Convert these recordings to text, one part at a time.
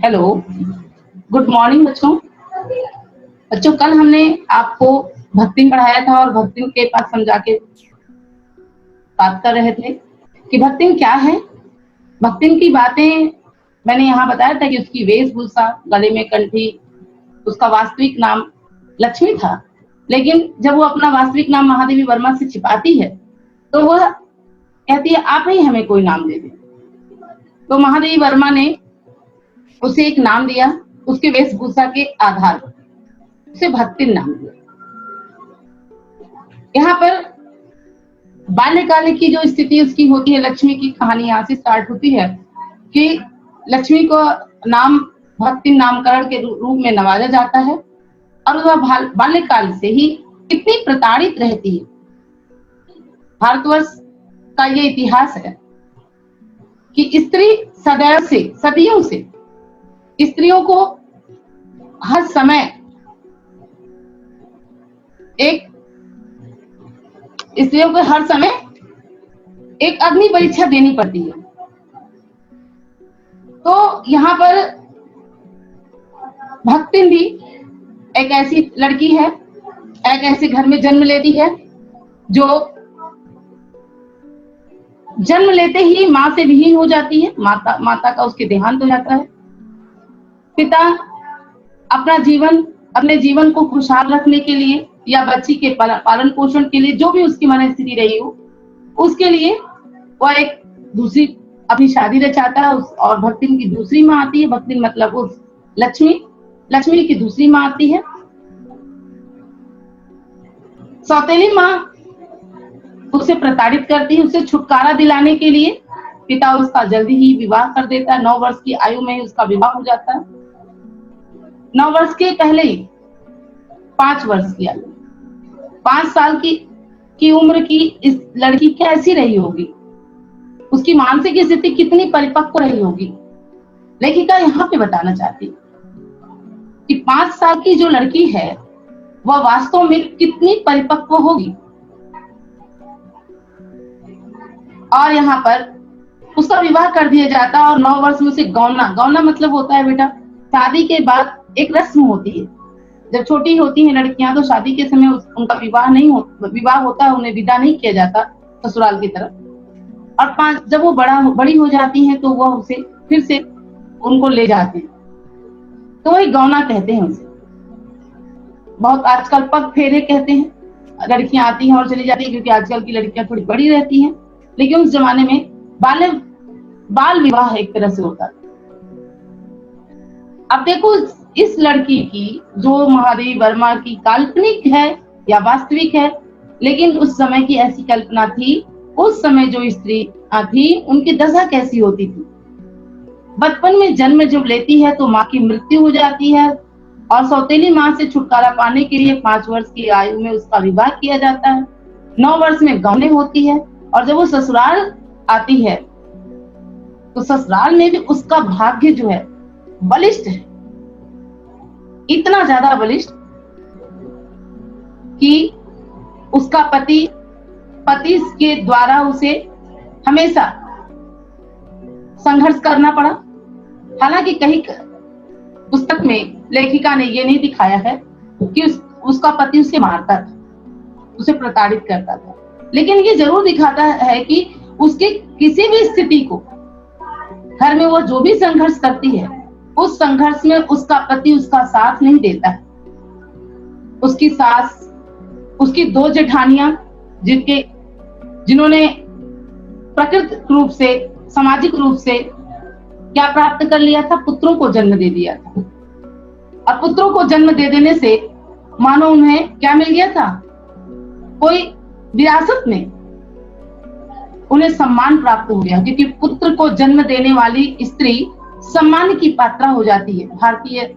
Hello, good morning बच्चों। बच्चों कल हमने आपको भक्ति पढ़ाया था और भक्ति के पास समझा के बात कर रहे थे कि भक्ति क्या है। भक्ति की बातें मैंने यहाँ बताया था कि उसकी वेशभूषा, गले में कंठी, उसका वास्तविक नाम लक्ष्मी था, लेकिन जब वो अपना वास्तविक नाम महादेवी वर्मा से छिपाती है तो वह कहती है आप ही हमें कोई नाम दे दे। तो महादेवी वर्मा ने उसे एक नाम दिया, उसके वेशभूषा के आधार पर उसे भक्ति नाम दिया। यहाँ पर बाल्यकाल की जो स्थिति उसकी होती है, लक्ष्मी की कहानी यहाँ से स्टार्ट होती है कि लक्ष्मी को नाम भक्ति नामकरण के रूप में नवाजा जाता है और वह बाल्यकाल से ही कितनी प्रताड़ित रहती है। भारतवर्ष का ये इतिहास है कि स्त्री सदैव से, सदियों से स्त्रियों को हर समय एक अग्नि परीक्षा देनी पड़ती है। तो यहाँ पर भक्ति भी एक ऐसी लड़की है, एक ऐसे घर में जन्म लेती है जो जन्म लेते ही माँ से विहीन हो जाती है। माता का उसके देहांत हो जाता है। पिता अपने जीवन को खुशहाल रखने के लिए या बच्ची के पालन पोषण के लिए जो भी उसकी मनस्थिति रही हो, उसके लिए वह एक दूसरी अपनी शादी रचाता है और भक्ति की दूसरी माँ आती है। भक्ति मतलब उस लक्ष्मी की दूसरी माँ आती है। सौतेली माँ उसे प्रताड़ित करती है। उसे छुटकारा दिलाने के लिए पिता उसका जल्दी ही विवाह कर देता है। 9 वर्ष की आयु में ही उसका विवाह हो जाता है। 9 वर्ष के पहले ही 5 वर्ष की आयु, 5 साल की उम्र की इस लड़की कैसी रही होगी, उसकी मानसिक स्थिति कितनी परिपक्व रही होगी। लेखिका यहाँ पे बताना चाहती कि 5 साल की जो लड़की है वह वास्तव में कितनी परिपक्व होगी। और यहाँ पर उसका विवाह कर दिया जाता है और 9 वर्ष में उसे गौना मतलब होता है बेटा, शादी के बाद एक रस्म होती है। जब छोटी होती हैं लड़कियां तो शादी के समय उनका विवाह होता है, उन्हें विदा नहीं किया जाता ससुराल की तरफ। और जब वो बड़ी हो जाती हैं तो वह उसे फिर से उनको ले जाते हैं, तो वही गौना कहते हैं उसे। बहुत आजकल पग फेरे कहते हैं। लड़कियां आती हैं और चली जाती है, क्योंकि आजकल की लड़कियां थोड़ी बड़ी रहती हैं, लेकिन उस जमाने में बाल विवाह एक तरह से होता था। अब देखो इस लड़की की जो महादेवी वर्मा की काल्पनिक है या वास्तविक है, लेकिन उस समय की ऐसी कल्पना थी। उस समय जो स्त्री थी उनकी दशा कैसी होती थी। बचपन में जन्म जब लेती है तो माँ की मृत्यु हो जाती है और सौतेली माँ से छुटकारा पाने के लिए 5 वर्ष की आयु में उसका विवाह किया जाता है। 9 वर्ष में गौने होती है और जब वो ससुराल आती है तो ससुराल में भी उसका भाग्य जो है बलिष्ठ है, इतना ज्यादा बलिष्ठ कि उसका पति के द्वारा उसे हमेशा संघर्ष करना पड़ा। हालांकि कहीं पुस्तक में लेखिका ने ये नहीं दिखाया है कि उसका पति उसे मारता था, उसे प्रताड़ित करता था, लेकिन ये जरूर दिखाता है कि उसके किसी भी स्थिति को घर में वो जो भी संघर्ष करती है, उस संघर्ष में उसका पति उसका साथ नहीं देता है। उसकी सास, उसकी 2 जेठानियां जिन्होंने प्राकृतिक रूप से, सामाजिक रूप से क्या प्राप्त कर लिया था, पुत्रों को जन्म दे दिया था। और पुत्रों को जन्म दे देने से मानो उन्हें क्या मिल गया था, कोई विरासत में उन्हें सम्मान प्राप्त हो गया, क्योंकि पुत्र को जन्म देने वाली स्त्री सम्मान की पात्र हो जाती है भारतीय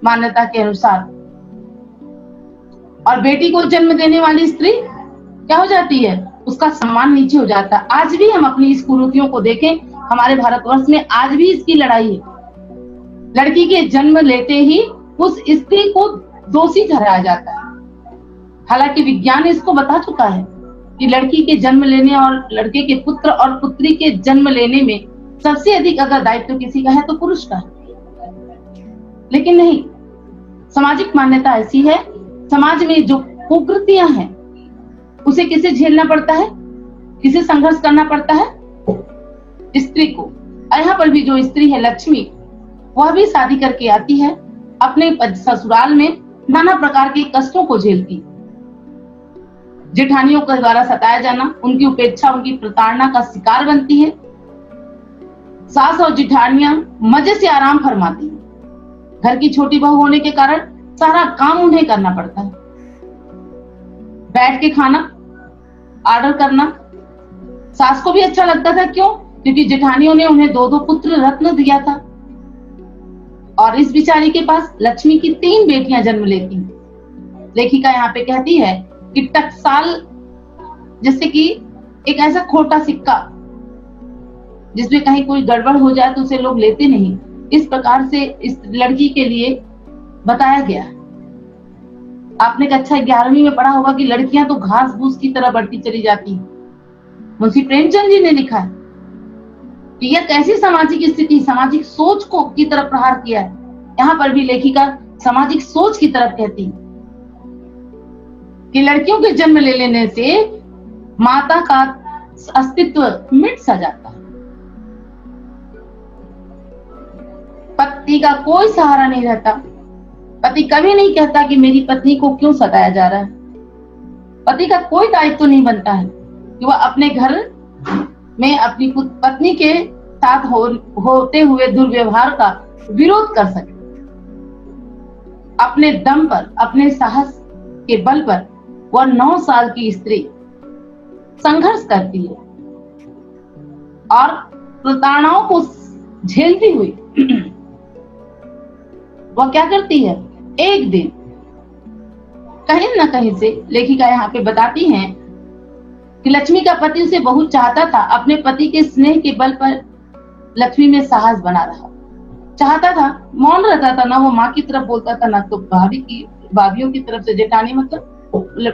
मान्यता के अनुसार। और बेटी को जन्म देने वाली स्त्री क्या हो जाती है, उसका सम्मान नीचे हो जाता है। आज भी हम अपनी इस कुरीतियों को देखें, हमारे भारतवर्ष में आज भी इसकी लड़ाई है। लड़की के जन्म लेते ही उस स्त्री को दोषी ठहराया जाता है। हालांकि विज्ञान इसको बता चुका है कि लड़की के जन्म लेने और लड़के के पुत्र और पुत्री के जन्म लेने में सबसे अधिक अगर दायित्व किसी का है तो पुरुष का है। लेकिन नहीं, सामाजिक मान्यता ऐसी है, समाज में जो कुकृतियां हैं उसे किसे झेलना पड़ता है, किसे संघर्ष करना पड़ता है? स्त्री को। यहाँ पर भी जो स्त्री है लक्ष्मी, वह भी शादी करके आती है, अपने ससुराल में नाना प्रकार के कष्टों को झेलती। जेठानियों के द्वारा सताया जाना, उनकी उपेक्षा, उनकी प्रताड़ना का शिकार बनती है। सास और जेठानियां मजे से आराम फरमाती हैं। घर की छोटी बहू होने के कारण सारा काम उन्हें करना पड़ता है। बैठ के खाना ऑर्डर करना सास को भी अच्छा लगता था, क्यों? क्योंकि जेठानियों ने उन्हें 2-2 पुत्र रत्न दिया था। और इस बिचारी के पास लक्ष्मी की 3 बेटियां जन्म लेती हैं। लेखिका यहाँ पे कहती है कि टकसाल, जैसे कि एक ऐसा खोटा सिक्का जिसमें कहीं कोई गड़बड़ हो जाए तो उसे लोग लेते नहीं, इस प्रकार से इस लड़की के लिए बताया गया। आपने कक्षा 11वीं में पढ़ा होगा कि लड़कियां तो घास फूस की तरह बढ़ती चली जाती हैं। मुंशी प्रेमचंद जी ने लिखा है कि यह कैसी सामाजिक स्थिति, सामाजिक सोच को की तरफ प्रहार किया है। यहाँ पर भी लेखिका सामाजिक सोच की तरफ कहती है कि लड़कियों के जन्म ले लेने से माता का अस्तित्व मिट सा जाता है। पति का कोई सहारा नहीं रहता। पति कभी नहीं कहता कि मेरी पत्नी को क्यों सताया जा रहा है। पति का कोई दायित्व नहीं बनता है कि वह अपने घर में अपनी पत्नी के साथ होते हुए दुर्व्यवहार का विरोध कर सके। अपने दम पर, अपने साहस के बल पर वह 9 साल की स्त्री संघर्ष करती है और प्रताड़नाओं को झेलती हुई वह क्या करती है, एक दिन कहीं न कहीं से लेखिका यहाँ पे बताती हैं कि लक्ष्मी का पति उसे बहुत चाहता था। अपने पति के स्नेह के बल पर लक्ष्मी में साहस बना रहा, चाहता था, मौन रहता था, ना वो माँ की तरफ बोलता था, ना तो भाभियों की तरफ से, जेठानी मतलब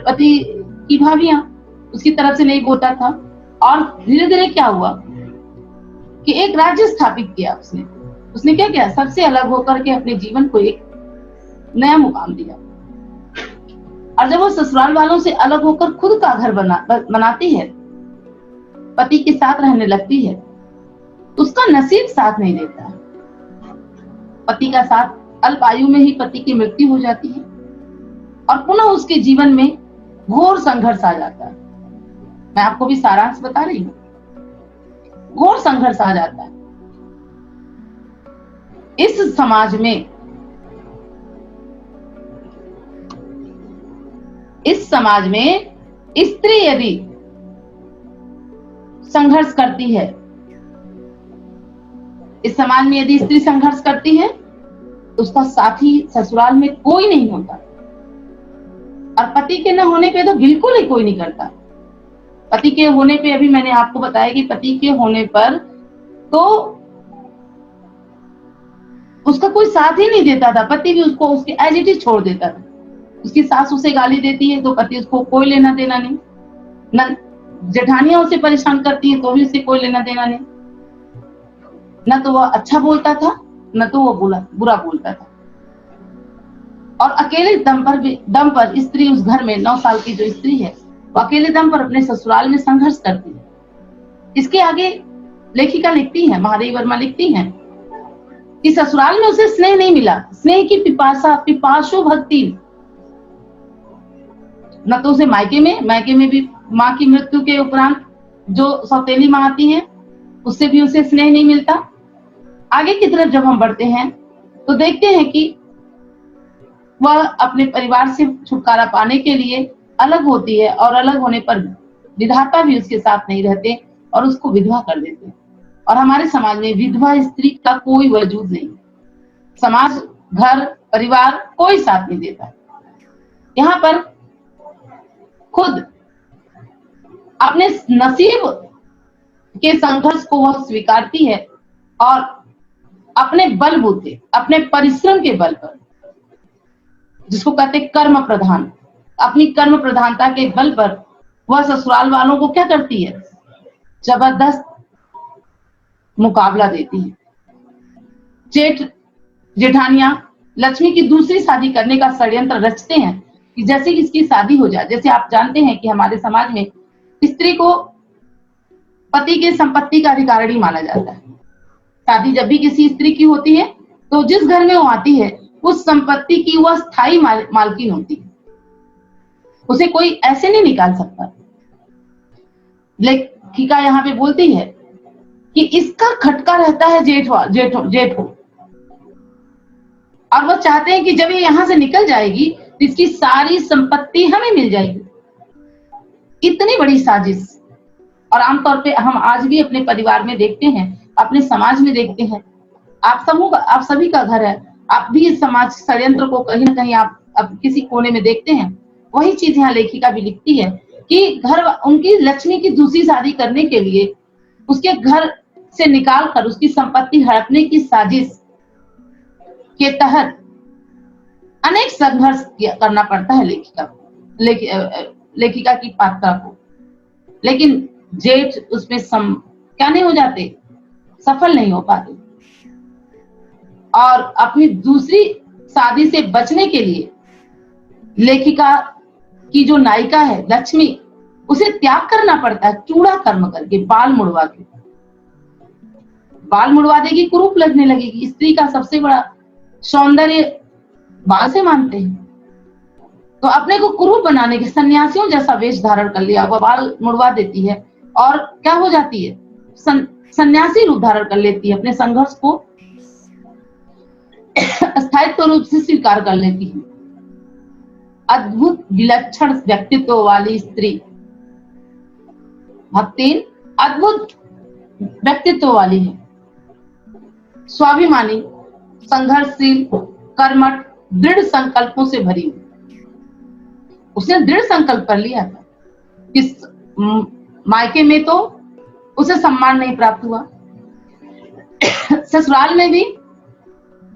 पति की भाभियां, उसकी तरफ से नहीं बोलता था। और धीरे धीरे क्या हुआ कि एक राज्य स्थापित किया उसने क्या किया, सबसे अलग होकर के अपने जीवन को एक नया मुकाम दिया। और जब वो ससुराल वालों से अलग होकर खुद का घर बनाती है, पति के साथ रहने लगती है, तो उसका नसीब साथ नहीं देता। पति का साथ अल्प आयु में ही पति की मृत्यु हो जाती है और पुनः उसके जीवन में घोर संघर्ष आ जाता है। मैं आपको भी सारांश बता रही हूँ। घोर संघर्ष आ जाता है। इस समाज में स्त्री यदि संघर्ष करती है, इस समाज में यदि स्त्री संघर्ष करती है तो उसका साथी ससुराल में कोई नहीं होता। और पति के न होने पे तो बिल्कुल ही कोई नहीं करता। पति के होने पे, अभी मैंने आपको बताया कि पति के होने पर तो उसका कोई साथ ही नहीं देता था। पति भी उसको उसके एज इट इज छोड़ देता था। उसकी सास उसे गाली देती है तो पति उसको कोई लेना देना नहीं, न जेठानियां उसे परेशान करती है तो भी उसे कोई लेना देना नहीं। न तो वह अच्छा बोलता था, न तो वह बुरा बोलता था। और अकेले दम पर स्त्री उस घर में, 9 साल की जो स्त्री है, वो अकेले दम पर अपने ससुराल में संघर्ष करती है। इसके आगे लेखिका लिखती है, महादेवी वर्मा लिखती हैं कि ससुराल में उसे स्नेह नहीं मिला, स्नेह की पिपासु भक्ति। न तो उसे मायके में भी माँ की मृत्यु के उपरांत जो सौतेली माँ आती है उससे भी उसे स्नेह नहीं मिलता। आगे की तरफ जब हम बढ़ते हैं तो देखते हैं कि वह अपने परिवार से छुटकारा पाने के लिए अलग होती है और अलग होने पर विधाता भी उसके साथ नहीं रहते और उसको विधवा कर देते हैं। और हमारे समाज में विधवा स्त्री का कोई वजूद नहीं। समाज, घर, परिवार कोई साथ नहीं देता। यहाँ पर खुद अपने नसीब के संघर्ष को वह स्वीकारती है और अपने बलबूते, अपने परिश्रम के बल पर, जिसको कहते कर्म प्रधान, अपनी कर्म प्रधानता के बल पर वह ससुराल वालों को क्या करती है, जबरदस्त मुकाबला देती है। जेठानियां लक्ष्मी की दूसरी शादी करने का षड्यंत्र रचते हैं कि जैसे इसकी शादी हो जाए। जैसे आप जानते हैं कि हमारे समाज में स्त्री को पति के संपत्ति का अधिकारिणी माना जाता है। शादी जब भी किसी स्त्री की होती है तो जिस घर में वो आती है उस संपत्ति की वह स्थायी मालकिन होती है, उसे कोई ऐसे नहीं निकाल सकता। लेखिका यहाँ पे बोलती है कि इसका खटका रहता है जेठ को, और वो चाहते हैं कि जब ये यहां से निकल जाएगी तो इसकी सारी संपत्ति हमें मिल जाएगी। इतनी बड़ी साजिश। और आमतौर पे हम आज भी अपने परिवार में देखते हैं, अपने समाज में देखते हैं। आप सभी का घर है, आप भी इस समाज षड्यंत्र को कहीं ना कहीं आप किसी कोने में देखते हैं। वही चीज यहाँ लेखिका भी लिखती है कि घर उनकी लक्ष्मी की दूसरी शादी करने के लिए उसके घर से निकाल कर उसकी संपत्ति हड़पने की साजिश के तहत अनेक संघर्ष करना पड़ता है लेखिका की पात्रा को। लेकिन जेठ उसमें क्या नहीं हो जाते, सफल नहीं हो पाते, और अपनी दूसरी शादी से बचने के लिए लेखिका की जो नायिका है लक्ष्मी, उसे त्याग करना पड़ता है। चूड़ा कर्म करके बाल मुड़वा देगी, कुरूप लगने लगेगी। स्त्री का सबसे बड़ा सौंदर्य बाल से मानते हैं, तो अपने को कुरूप बनाने के सन्यासियों जैसा वेश धारण कर लिया, वह बाल मुड़वा देती है और क्या हो जाती है, सन्यासी रूप धारण कर लेती है। अपने संघर्ष को स्थायित्व रूप से स्वीकार कर लेती है। अद्भुत विलक्षण व्यक्तित्व वाली स्त्री भक्तिन अद्भुत व्यक्तित्व वाली है, स्वाभिमानी, संघर्षशील, कर्मठ, दृढ़ संकल्पों से भरी हुई। उसने दृढ़ संकल्प कर लिया था। इस मायके में तो उसे सम्मान नहीं प्राप्त हुआ, ससुराल में भी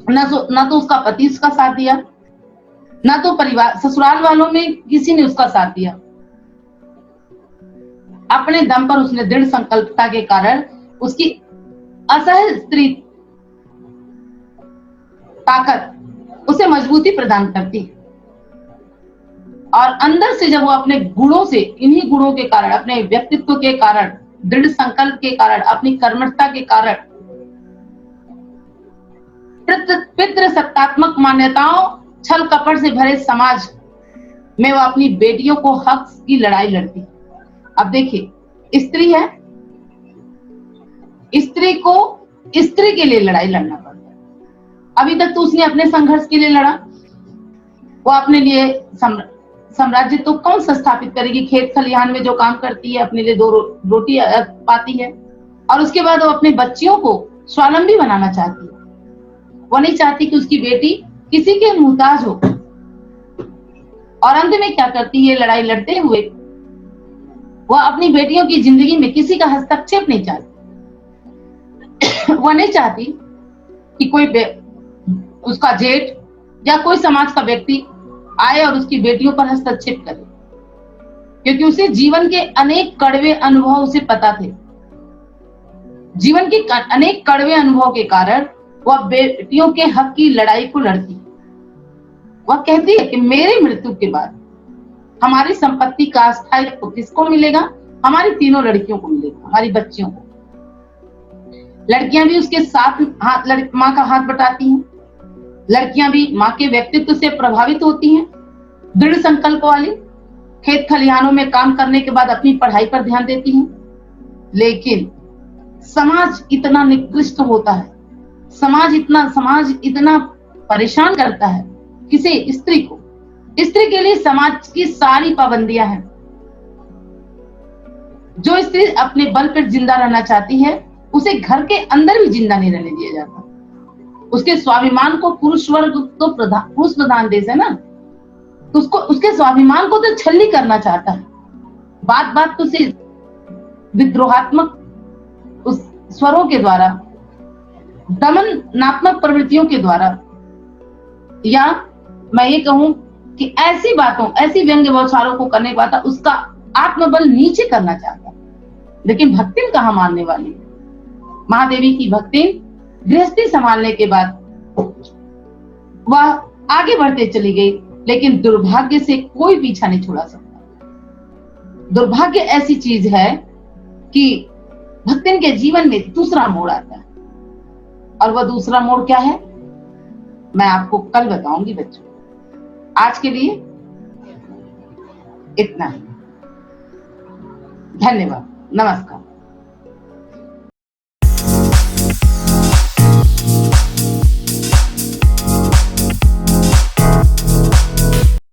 न तो उसका पति उसका साथ दिया, न तो परिवार ससुराल वालों में किसी ने उसका साथ दिया। अपने दम पर उसने दृढ़ संकल्पता के कारण उसकी असहज स्त्री ताकत उसे मजबूती प्रदान करती है, और अंदर से जब वो अपने गुणों से, इन्हीं गुणों के कारण, अपने व्यक्तित्व के कारण, दृढ़ संकल्प के कारण, अपनी कर्मठता के कारण, पितृसत्तात्मक मान्यताओं, छल कपट से भरे समाज में वो अपनी बेटियों को हक की लड़ाई लड़ती। अब देखिए, स्त्री है, स्त्री को स्त्री के लिए लड़ाई लड़ना पड़ता है। अभी तक तो उसने अपने संघर्ष के लिए लड़ा, वो अपने लिए साम्राज्य तो कौन सा स्थापित करेगी। खेत खलिहान में जो काम करती है, अपने लिए 2 रोटी पाती है, और उसके बाद वो अपने बच्चियों को स्वावलंबी बनाना चाहती है। वो नहीं चाहती कि उसकी बेटी किसी के मुहताज हो। और अंत में क्या करती है, लड़ाई लड़ते हुए वह अपनी बेटियों की जिंदगी में किसी का हस्तक्षेप नहीं चाहती। वह नहीं चाहती कि कोई उसका जेठ या कोई समाज का व्यक्ति आए और उसकी बेटियों पर हस्तक्षेप करे, क्योंकि उसे जीवन के अनेक कड़वे अनुभव उसे पता थे। जीवन के अनेक कड़वे अनुभव के कारण वह बेटियों के हक की लड़ाई को लड़ती। वह कहती है कि मेरी मृत्यु के बाद हमारी संपत्ति का स्थायित्व किसको मिलेगा? हमारी 3 लड़कियों को मिलेगा, हमारी बच्चियों को। लड़कियां भी उसके साथ माँ का हाथ बटाती हैं। लड़कियां भी माँ के व्यक्तित्व से प्रभावित होती हैं, दृढ़ संकल्प वाली, खेत खलिहानों में काम करने के बाद अपनी पढ़ाई पर ध्यान देती हैं। लेकिन समाज इतना निकृष्ट होता है, समाज इतना परेशान करता है किसी स्त्री को। स्त्री के लिए समाज की सारी पाबंदियां हैं। जो स्त्री अपने बल पर जिंदा रहना चाहती है, उसे घर के अंदर भी जिंदा नहीं रहने दिया जाता। उसके स्वाभिमान को पुरुष वर्ग तो पुरुष प्रधान देश है ना, तो उसके स्वाभिमान को तो छल्ली करना चाहता है। बात बात तो उसे विद्रोहात्मक उस स्वरों के द्वारा, दमनात्मक प्रवृत्तियों के द्वारा, या मैं ये कहूं कि ऐसी बातों, ऐसी व्यंग्य बौछारों को करने के बाद उसका आत्मबल नीचे करना चाहता। लेकिन भक्तिन कहाँ मानने वाली? महादेवी की भक्तिन गृहस्थी संभालने के बाद वह आगे बढ़ते चली गई, लेकिन दुर्भाग्य से कोई पीछा नहीं छुड़ा सकता। दुर्भाग्य ऐसी चीज है कि भक्तिन के जीवन में दूसरा मोड़ आता है, और वह दूसरा मोड़ क्या है मैं आपको कल बताऊंगी बच्चों। आज के लिए इतना ही। धन्यवाद, नमस्कार।